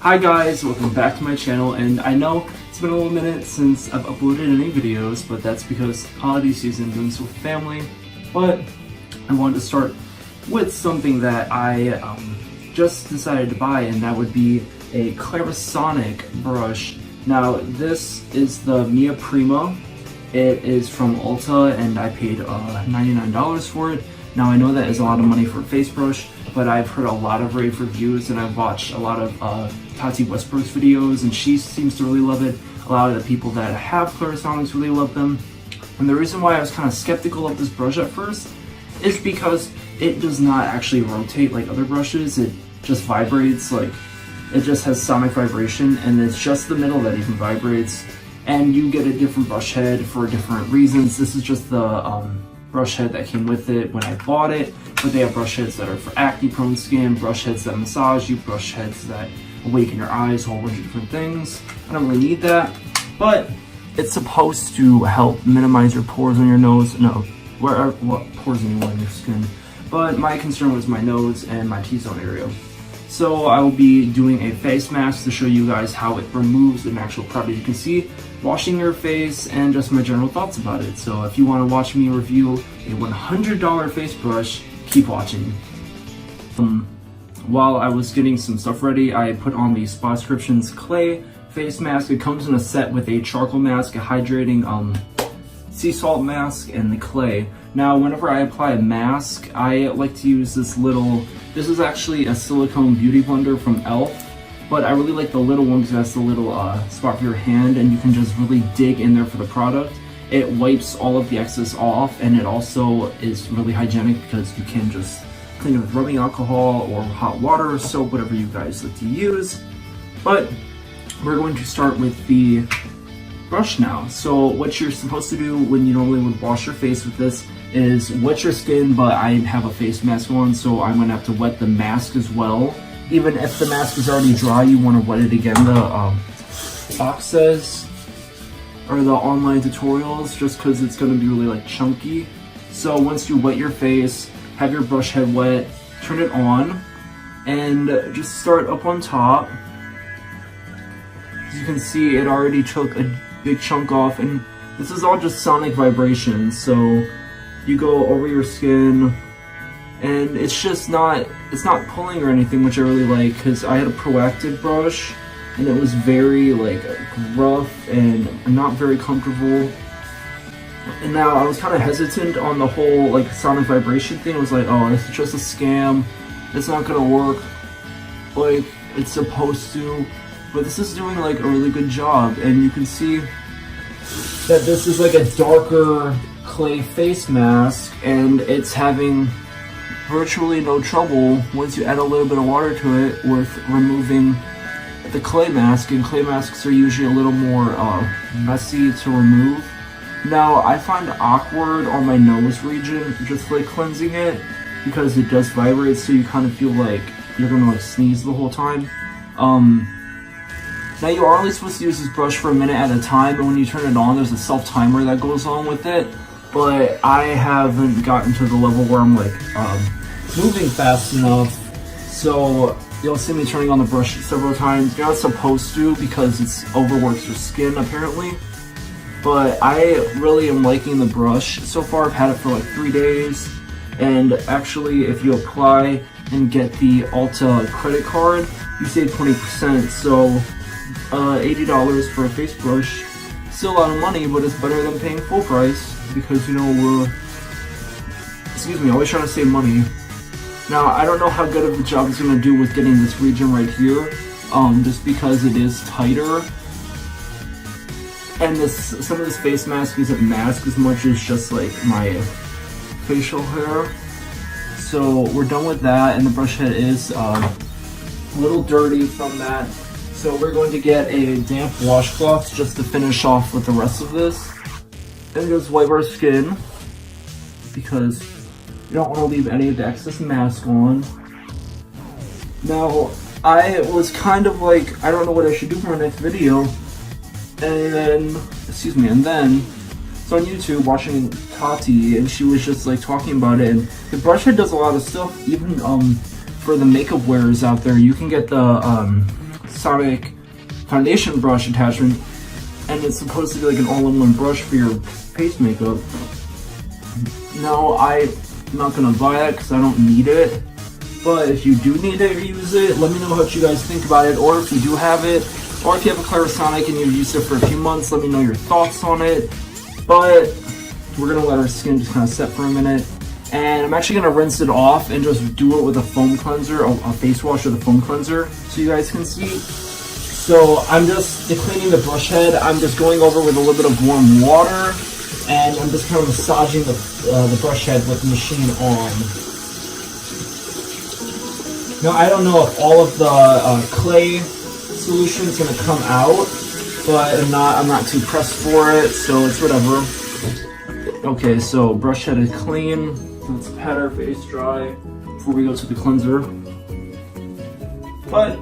Hi guys, welcome back to my channel, and I know it's been a little minute since I've uploaded any videos, but that's because holiday season, doing so with family. But I wanted to start with something that I just decided to buy, and that would be a Clarisonic brush. Now this is the Mia Prima. It is from Ulta, and I paid $99 for it. Now I know that is a lot of money for a face brush, but I've heard a lot of rave reviews, and I've watched a lot of Tati Westbrook's videos, and she seems to really love it. A lot of the people that have Clarisonics really love them. And the reason why I was kind of skeptical of this brush at first is because it does not actually rotate like other brushes. It just vibrates, like it just has sonic vibration, and it's just the middle that even vibrates. And you get a different brush head for different reasons. This is just the brush head that came with it when I bought it, but they have brush heads that are for acne prone skin, brush heads that massage you, brush heads that awaken your eyes, a whole bunch of different things. I don't really need that, but it's supposed to help minimize your pores on your nose. No, what pores anywhere in your skin. But my concern was my nose and my T-zone area. So I will be doing a face mask to show you guys how it removes the natural product. You can see washing your face and just my general thoughts about it. So if you want to watch me review a $100 face brush, keep watching. While I was getting some stuff ready, I put on the Spa Descriptions clay face mask. It comes in a set with a charcoal mask, a hydrating sea salt mask, and the clay. Now whenever I apply a mask, I like to use this is actually a silicone beauty blender from e.l.f. But I really like the little one because it has the little spot for your hand, and you can just really dig in there for the product. It wipes all of the excess off, and it also is really hygienic because you can just clean it with rubbing alcohol or hot water or soap, whatever you guys like to use. But we're going to start with the brush now. So what you're supposed to do when you normally would wash your face with this is wet your skin, but I have a face mask on, so I'm gonna have to wet the mask as well. Even if the mask is already dry, you want to wet it again. The box says, or the online tutorials, just because it's going to be really like chunky. So once you wet your face, have your brush head wet, turn it on, and just start up on top. As you can see, it already took a big chunk off, and this is all just sonic vibrations. So you go over your skin, and it's not pulling or anything, which I really like, because I had a Proactive brush and it was very like rough and not very comfortable. And now I was kind of hesitant on the whole like sonic vibration thing. I was like, oh, this is just a scam, it's not gonna work like it's supposed to. But this is doing like a really good job, and you can see that this is like a darker clay face mask, and it's having virtually no trouble once you add a little bit of water to it with removing the clay mask. And clay masks are usually a little more messy to remove. Now I find it awkward on my nose region just like cleansing it, because it does vibrate, so you kind of feel like you're gonna like sneeze the whole time. Now you are only supposed to use this brush for a minute at a time, and when you turn it on there's a self timer that goes on with it. But I haven't gotten to the level where I'm like moving fast enough, so you'll see me turning on the brush several times. You're not supposed to, because it's overworks your skin apparently, but I really am liking the brush so far. I've had it for like 3 days, and actually if you apply and get the Ulta credit card, you save 20%. So $80 for a face brush, still a lot of money, but it's better than paying full price, because you know excuse me, always trying to save money. Now I don't know how good of a job it's going to do with getting this region right here, just because it is tighter, and some of this face mask isn't mask as much as just like my facial hair. So we're done with that, and the brush head is a little dirty from that, so we're going to get a damp washcloth just to finish off with the rest of this, and just wipe our skin, because you don't want to leave any of the excess mask on. Now, I was kind of like, I don't know what I should do for my next video, and then so on YouTube watching Tati, and she was just like talking about it, and the brush head does a lot of stuff. Even for the makeup wearers out there, you can get the Clarisonic foundation brush attachment, and it's supposed to be like an all-in-one brush for your face makeup. No, I'm not gonna buy that because I don't need it. But if you do need it or use it, let me know what you guys think about it, or if you do have it, or if you have a Clarisonic and you've used it for a few months, let me know your thoughts on it. But we're gonna let our skin just kind of set for a minute. And I'm actually gonna rinse it off and just do it with a foam cleanser, a face wash with a foam cleanser, so you guys can see. So I'm just cleaning the brush head. I'm just going over with a little bit of warm water, and I'm just kind of massaging the brush head with the machine on. Now I don't know if all of the clay solution is gonna come out, but I'm not too pressed for it, so it's whatever. Okay, so brush head is clean. Let's pat our face dry before we go to the cleanser. But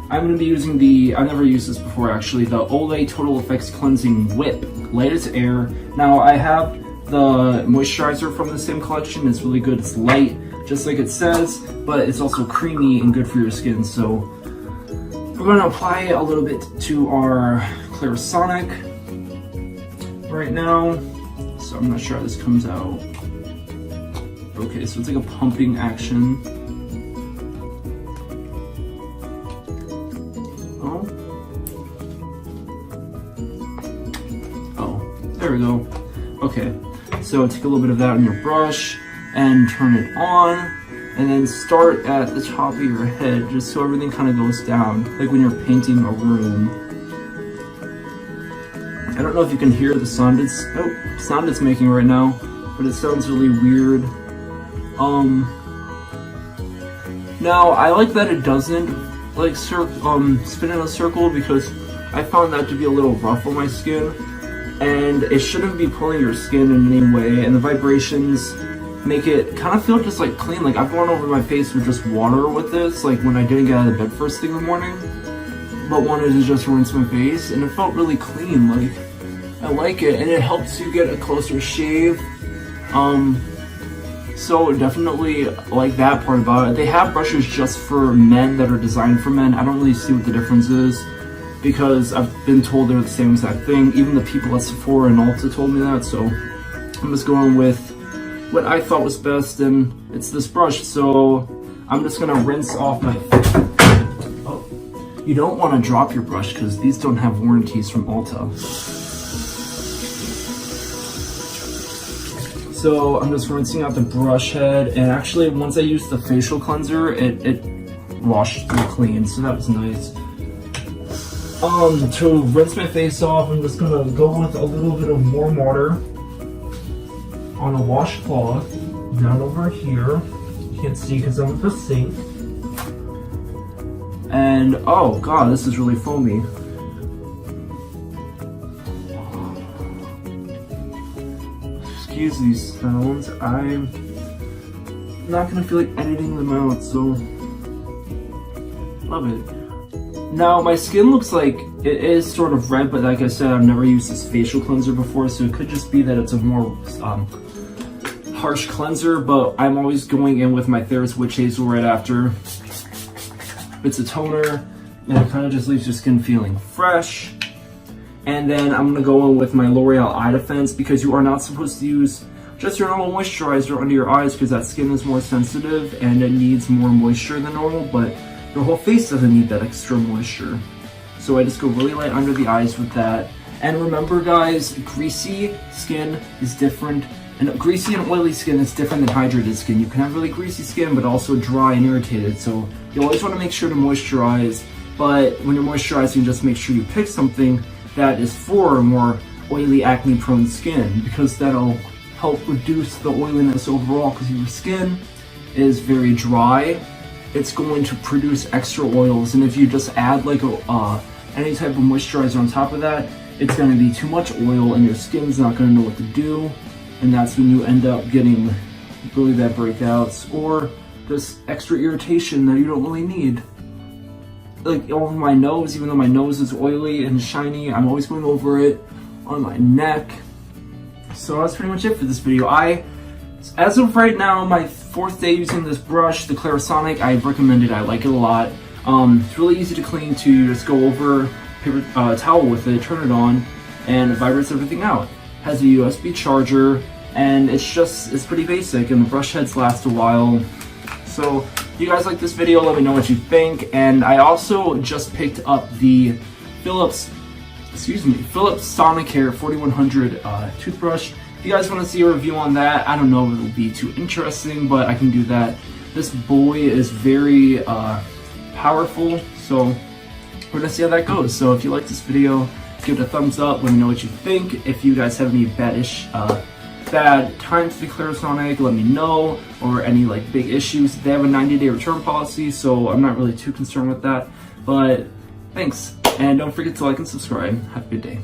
I'm going to be using I've never used this before actually, the Olay Total Effects Cleansing Whip, light as air. Now I have the moisturizer from the same collection. It's really good. It's light, just like it says, but it's also creamy and good for your skin. So we're going to apply a little bit to our Clarisonic right now. So I'm not sure how this comes out. Okay, so it's like a pumping action. Oh, there we go. Okay, so take a little bit of that on your brush and turn it on, and then start at the top of your head just so everything kind of goes down, like when you're painting a room. I don't know if you can hear the sound it's making right now, but it sounds really weird. Now I like that it doesn't like spin in a circle, because I found that to be a little rough on my skin, and it shouldn't be pulling your skin in any way, and the vibrations make it kind of feel just like clean. Like I've gone over my face with just water with this, like when I didn't get out of bed first thing in the morning, but wanted to just rinse my face, and it felt really clean. Like I like it, and it helps you get a closer shave. So definitely like that part about it. They have brushes just for men that are designed for men. I don't really see what the difference is, because I've been told they're the same exact thing. Even the people at Sephora and Ulta told me that, so I'm just going with what I thought was best, and it's this brush. So I'm just gonna rinse off my... Oh, you don't want to drop your brush because these don't have warranties from Ulta. So I'm just rinsing out the brush head, and actually once I used the facial cleanser, it washed through clean, so that was nice. To rinse my face off, I'm just gonna go with a little bit of warm water on a washcloth down over here. You can't see because I'm at the sink. And oh god, this is really foamy. Excuse these sounds. I'm not gonna feel like editing them out, so love it. Now my skin looks like it is sort of red, but like I said, I've never used this facial cleanser before, so it could just be that it's a more harsh cleanser, but I'm always going in with my Thera's Witch Hazel right after. It's a toner, and it kind of just leaves your skin feeling fresh. And then I'm gonna go in with my L'Oreal Eye Defense, because you are not supposed to use just your normal moisturizer under your eyes, because that skin is more sensitive and it needs more moisture than normal, but your whole face doesn't need that extra moisture. So I just go really light under the eyes with that. And remember guys, greasy skin is different, and greasy and oily skin is different than hydrated skin. You can have really greasy skin, but also dry and irritated. So you always wanna make sure to moisturize, but when you're moisturizing, just make sure you pick something that is for more oily, acne-prone skin, because that'll help reduce the oiliness overall, because your skin is very dry. It's going to produce extra oils, and if you just add like any type of moisturizer on top of that, it's going to be too much oil, and your skin's not going to know what to do, and that's when you end up getting really bad breakouts, or just extra irritation that you don't really need. Like over my nose, even though my nose is oily and shiny, I'm always going over it on my neck. So that's pretty much it for this video. As of right now, my 4th day using this brush, the Clarisonic, I recommend it. I like it a lot. It's really easy to clean too. You just go over paper towel with it, turn it on, and it vibrates everything out. Has a USB charger, and it's pretty basic, and the brush heads last a while. So if you guys like this video, let me know what you think. And I also just picked up the Philips Sonicare 4100 toothbrush. If you guys want to see a review on that, I don't know if it'll be too interesting, but I can do that. This boy is very powerful, so we're gonna see how that goes. So if you like this video, give it a thumbs up, let me know what you think. If you guys have any bad times with the Clarisonic, let me know, or any like big issues. They have a 90-day return policy, so I'm not really too concerned with that. But thanks, and don't forget to like and subscribe. Have a good day.